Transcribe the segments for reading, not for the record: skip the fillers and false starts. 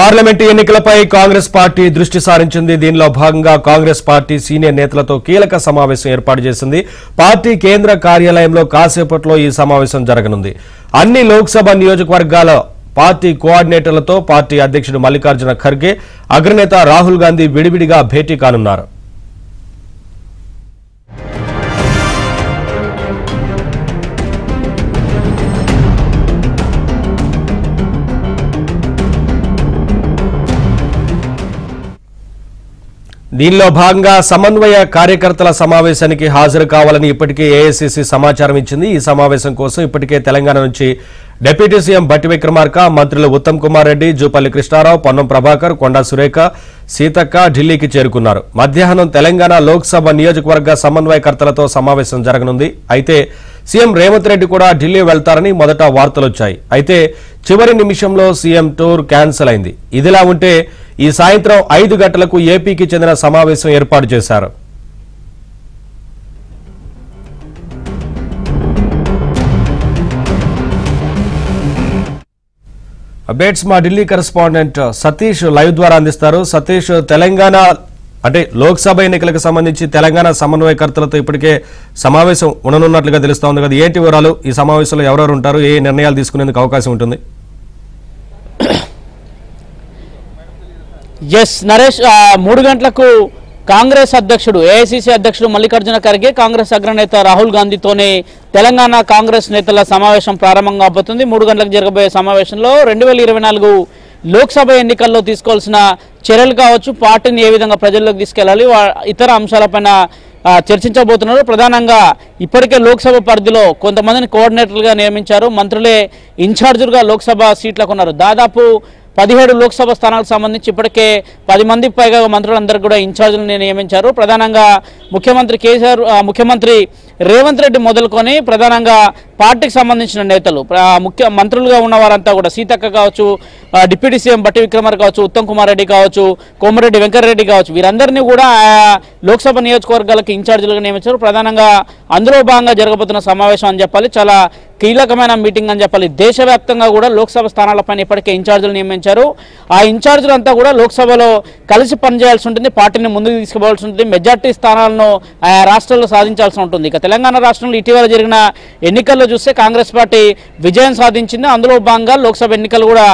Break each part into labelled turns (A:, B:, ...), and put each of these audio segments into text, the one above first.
A: Parliament ఎన్నికలపై Congress party దృష్టి సారించింది. దీనిలో భాగంగా కాంగ్రెస్ పార్టీ సీనియర్ నేతలతో కీలక సమావేశం ఏర్పాటు చేసింది. పార్టీ కేంద్ర కార్యాలయంలో కాసేపట్లో ఈ సమావేశం జరగనుంది. అన్ని లోక్సభ నియోజకవర్గాల పార్టీ కోఆర్డినేటర్లతో పార్టీ అధ్యక్షుడు మల్లికార్జున ఖర్గే, అగ్రనేత రాహుల్ గాంధీ విడివిడిగా భేటీ కానున్నారు. దీనిలో భాగంగా సమన్వయ కార్యకర్తల సమావేశానికి హాజరు కావాలని ఇప్పటికే ఏఐసీసీ సమాచారం ఇచ్చింది. ఈ సమావేశం కోసం ఇప్పటికే తెలంగాణ నుంచి డిప్యూటీ సీఎం భట్టి విక్రమార్క, మంత్రులు ఉత్తమ్ కుమార్ రెడ్డి, జూపల్లి కృష్ణారావు, పొన్నం ప్రభాకర్, కొండా సురేఖ, సీతక్క ఢిల్లీకి చేరుకున్నారు. మధ్యాహ్నం తెలంగాణ లోక్సభ నియోజకవర్గ సమన్వయకర్తలతో సమావేశం జరగనుంది. అయితే సీఎం రేవంత్ రెడ్డి కూడా ఢిల్లీ వెళ్తారని మొదట వార్తలొచ్చాయి. అయితే చివరి నిమిషంలో సీఎం టూర్ క్యాన్సిల్ అయింది. ఇదిలా ఉంటే ఈ సాయంత్రం 5 గంటలకు ఏపీకి చెందిన సమావేశం ఏర్పాటు చేశారు. అప్డేట్స్ మా ఢిల్లీ కరెస్పాండెంట్ సతీష్ లైవ్ ద్వారా అందిస్తారు. సతీష్, తెలంగాణ అంటే లోక్సభ ఎన్నికలకు సంబంధించి తెలంగాణ సమన్వయకర్తలతో ఇప్పటికే సమావేశం ఉండనున్నట్లుగా తెలుస్తా ఉంది కదా, ఏంటి వివరాలు? ఈ సమావేశంలో ఎవరెవరు ఉంటారు, ఏ నిర్ణయాలు తీసుకునేందుకు అవకాశం ఉంటుంది?
B: ఎస్ నరేష్, 3 గంటలకు కాంగ్రెస్ అధ్యక్షుడు ఏఐసీసీ అధ్యక్షుడు మల్లికార్జున ఖర్గే, కాంగ్రెస్ అగ్రనేత రాహుల్ గాంధీతోనే తెలంగాణ కాంగ్రెస్ నేతల సమావేశం ప్రారంభం కాబోతుంది. 3 గంటలకు జరగబోయే సమావేశంలో 2024 లోక్సభ ఎన్నికల్లో తీసుకోవాల్సిన చర్యలు కావచ్చు, పార్టీని ఏ విధంగా ప్రజల్లోకి తీసుకెళ్లాలి, ఇతర అంశాలపైన చర్చించబోతున్నారు. ప్రధానంగా ఇప్పటికే లోక్సభ పరిధిలో కొంతమందిని కోఆర్డినేటర్లుగా నియమించారు. మంత్రులే ఇన్ఛార్జులుగా లోక్సభ సీట్లకు ఉన్నారు. దాదాపు 17 లోక్సభ స్థానాలకు సంబంధించి ఇప్పటికే 10 మందికి పైగా మంత్రులందరూ కూడా ఇన్ఛార్జీలను నియమించారు. ప్రధానంగా ముఖ్యమంత్రి రేవంత్ రెడ్డి మొదలుకొని ప్రధానంగా పార్టీకి సంబంధించిన నేతలు, మంత్రులుగా ఉన్న వారంతా కూడా సీతక్క కావచ్చు, డిప్యూటీ సీఎం భట్టి విక్రమార్క కావచ్చు, ఉత్తమ్ కుమార్ రెడ్డి కావచ్చు, కోమరెడ్డి వెంకటరెడ్డి కావచ్చు, వీరందరినీ కూడా లోక్సభ నియోజకవర్గాలకు ఇన్ఛార్జీలుగా నియమించారు. ప్రధానంగా అందులో భాగంగా జరగబోతున్న సమావేశం అని చెప్పాలి, చాలా కీలకమైన మీటింగ్ అని చెప్పాలి. దేశవ్యాప్తంగా కూడా లోక్సభ స్థానాలపైన ఇప్పటికే ఇన్ఛార్జీలు నియమించారు. ఆ ఇన్ఛార్జీలంతా కూడా లోక్సభలో కలిసి పనిచేయాల్సి ఉంటుంది, పార్టీని ముందుకు తీసుకుపోవాల్సి ఉంటుంది, మెజార్టీ స్థానాలను ఆయా రాష్ట్రాల్లో సాధించాల్సి ఉంటుంది. ఇక తెలంగాణ రాష్ట్రంలో ఇటీవల జరిగిన ఎన్నికల్లో చూస్తే కాంగ్రెస్ పార్టీ విజయం సాధించింది. అందులో భాగంగా లోక్సభ ఎన్నికలు కూడా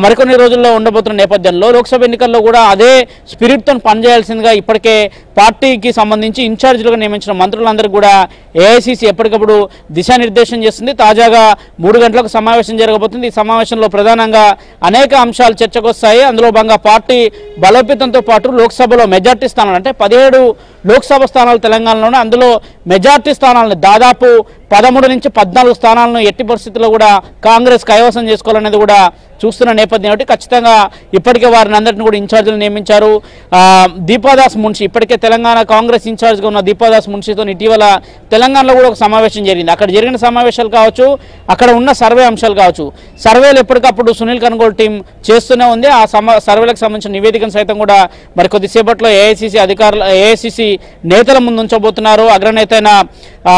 B: మరికొన్ని రోజుల్లో ఉండబోతున్న నేపథ్యంలో లోక్సభ ఎన్నికల్లో కూడా అదే స్పిరిట్తో పనిచేయాల్సిందిగా ఇప్పటికే పార్టీకి సంబంధించి ఇన్ఛార్జీలుగా నియమించిన మంత్రులందరికీ కూడా ఏఐసీసీ ఎప్పటికప్పుడు దిశానిర్దేశం చేస్తుంది. తాజాగా 3 గంటలకు సమావేశం జరగబోతుంది. ఈ సమావేశంలో ప్రధానంగా అనేక అంశాలు చర్చకు వస్తాయి. అందులో భాగంగా పార్టీ బలోపేతంతో పాటు లోక్సభలో మెజార్టీ స్థానాలు అంటే 17 లోక్సభ స్థానాలు తెలంగాణలోనే, అందులో మెజార్టీ స్థానాలను దాదాపు 13 నుంచి 14 స్థానాలను ఎట్టి పరిస్థితుల్లో కూడా కాంగ్రెస్ కైవసం చేసుకోవాలనేది కూడా చూస్తున్న నేపథ్యం కాబట్టి ఖచ్చితంగా ఇప్పటికే వారిని అందరినీ కూడా ఇన్ఛార్జీలు నియమించారు. దీపాదాస్ మున్షి, ఇప్పటికే తెలంగాణ కాంగ్రెస్ ఇన్ఛార్జ్గా ఉన్న దీపాదాస్ మున్షితో ఇటీవల తెలంగాణలో కూడా ఒక సమావేశం జరిగింది. అక్కడ జరిగిన సమావేశాలు కావచ్చు, అక్కడ ఉన్న సర్వే అంశాలు కావచ్చు, సర్వేలు ఎప్పటికప్పుడు సునీల్ కనుగోలు టీం చేస్తూనే ఉంది. ఆ సర్వేలకు సంబంధించిన నివేదికను సైతం కూడా మరి కొద్దిసేపట్లో ఏఐసీసీ నేతల ముందు ఉంచబోతున్నారు. అగ్రనేత అయిన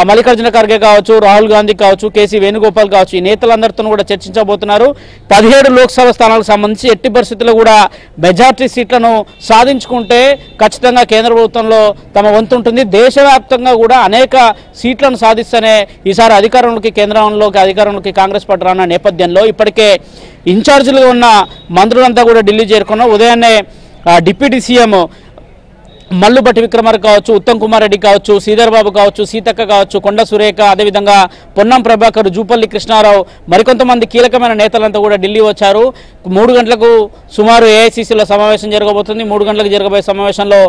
B: మల్లికార్జున ఖర్గే కావచ్చు, రాహుల్ గాంధీ కావచ్చు, కేసీ వేణుగోపాల్ కావచ్చు, ఈ నేతలందరితో కూడా చర్చించబోతున్నారు. 17 లోక్సభ స్థానాలకు సంబంధించి ఎట్టి పరిస్థితుల్లో కూడా మెజార్టీ సీట్లను సాధించుకుంటే ఖచ్చితంగా కేంద్ర ప్రభుత్వంలో తమ వంతు ఉంటుంది. దేశవ్యాప్తంగా కూడా అనేక సీట్లను సాధిస్తేనే ఈసారి అధికారంలోకి కాంగ్రెస్ పార్టీ రానున్న నేపథ్యంలో ఇప్పటికే ఇన్ఛార్జీలుగా ఉన్న మంత్రులంతా కూడా ఢిల్లీ చేరుకున్నారు. ఉదయాన్నే డిప్యూటీ సీఎం మల్లు భట్టి విక్రమార్క కావచ్చు, ఉత్తమ్ కుమార్ రెడ్డి కావచ్చు, శ్రీధర్ బాబు కావచ్చు, సీతక్క కావచ్చు, కొండ సురేఖ, అదేవిధంగా పొన్నం ప్రభాకర్, జూపల్లి కృష్ణారావు, మరికొంతమంది కీలకమైన నేతలంతా కూడా ఢిల్లీ వచ్చారు. 3 గంటలకు సుమారు ఏఐసీసీలో సమావేశం జరగబోతుంది. 3 గంటలకు జరగబోయే సమావేశంలో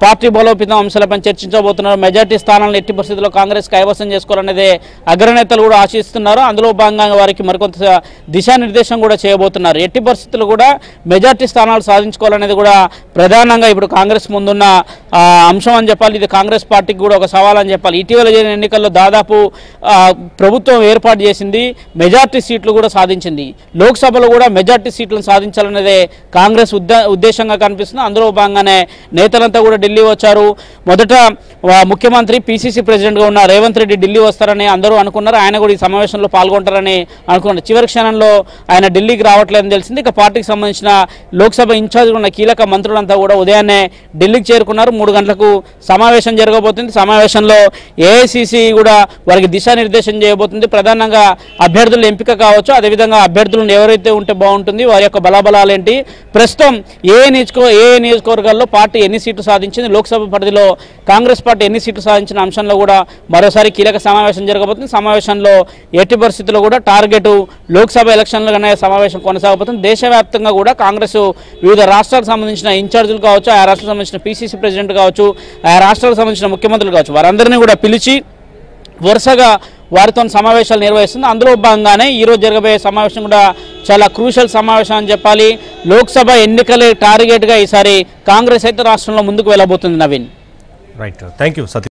B: పార్టీ బలోపేతం అంశాలపై చర్చించబోతున్నారు. మెజార్టీ స్థానాలను ఎట్టి పరిస్థితుల్లో కాంగ్రెస్ కైవసం చేసుకోవాలనేదే అగ్రనేతలు కూడా ఆశిస్తున్నారు. అందులో భాగంగా వారికి మరికొంత దిశానిర్దేశం కూడా చేయబోతున్నారు. ఎట్టి పరిస్థితుల్లో కూడా మెజార్టీ స్థానాలు సాధించుకోవాలనేది కూడా ప్రధానంగా ఇప్పుడు కాంగ్రెస్ ముందున్న అంశం అని చెప్పాలి. ఇది కాంగ్రెస్ పార్టీకి కూడా ఒక సవాల్ అని చెప్పాలి. ఇటీవల జరిగిన ఎన్నికల్లో దాదాపు ప్రభుత్వం ఏర్పాటు చేసింది, మెజార్టీ సీట్లు కూడా సాధించింది. లోక్సభలో కూడా మెజార్టీ సీట్లను సాధించాలనేదే కాంగ్రెస్ ఉద్దేశంగా కనిపిస్తుంది. అందులో భాగంగానే నేతలంతా కూడా ఢిల్లీ వచ్చారు. మొదట ముఖ్యమంత్రి పిసిసి ప్రెసిడెంట్గా ఉన్న రేవంత్ రెడ్డి ఢిల్లీ వస్తారని అందరూ అనుకున్నారు. ఆయన కూడా ఈ సమావేశంలో పాల్గొంటారని అనుకున్నారు. చివరి క్షణంలో ఆయన ఢిల్లీకి రావట్లేదని తెలిసింది. ఇక పార్టీకి సంబంధించిన లోక్సభ ఇన్ఛార్జ్ ఉన్న కీలక మంత్రులంతా కూడా ఉదయాన్నే ఢిల్లీకి చేరుకున్నారు. 3 గంటలకు సమావేశం జరగబోతుంది. సమావేశంలో ఏఐసిసి కూడా వారికి దిశానిర్దేశం చేయబోతుంది. ప్రధానంగా అభ్యర్థుల ఎంపిక కావచ్చు, అదేవిధంగా అభ్యర్థులను ఎవరైతే ఉంటే బాగుంటుంది, వారి యొక్క బలాబలాలేంటి, ప్రస్తుతం ఏ నియోజకవర్గాల్లో పార్టీ ఎన్ని సీట్లు సాధించింది, లోక్సభ పరిధిలో కాంగ్రెస్ పార్టీ ఎన్ని సీట్లు సాధించిన అంశంలో కూడా మరోసారి కీలక సమావేశం జరగబోతుంది. సమావేశంలో ఎట్టి పరిస్థితుల్లో కూడా టార్గెట్ లోక్సభ ఎలక్షన్లుగానే సమావేశం కొనసాగబోతుంది. దేశవ్యాప్తంగా కూడా కాంగ్రెస్ వివిధ రాష్ట్రాలకు సంబంధించిన ఇన్ఛార్జీలు కావచ్చు, ఆ రాష్ట్రాలకు సంబంధించిన పిసిసి ప్రెసిడెంట్ కావచ్చు, ఆ రాష్ట్రాలకు సంబంధించిన ముఖ్యమంత్రులు కావచ్చు, వారందరినీ కూడా పిలిచి వరుసగా వారితో సమావేశాలు నిర్వహిస్తుంది. అందులో భాగంగానే ఈరోజు జరగబోయే సమావేశం కూడా చాలా క్రూషల్ సమావేశం అని చెప్పాలి. లోక్సభ ఎన్నికలే టార్గెట్గా ఈసారి కాంగ్రెస్ అయితే రాష్ట్రంలో ముందుకు వెళ్ళబోతుంది. Naveen,
A: right, thank you Satish.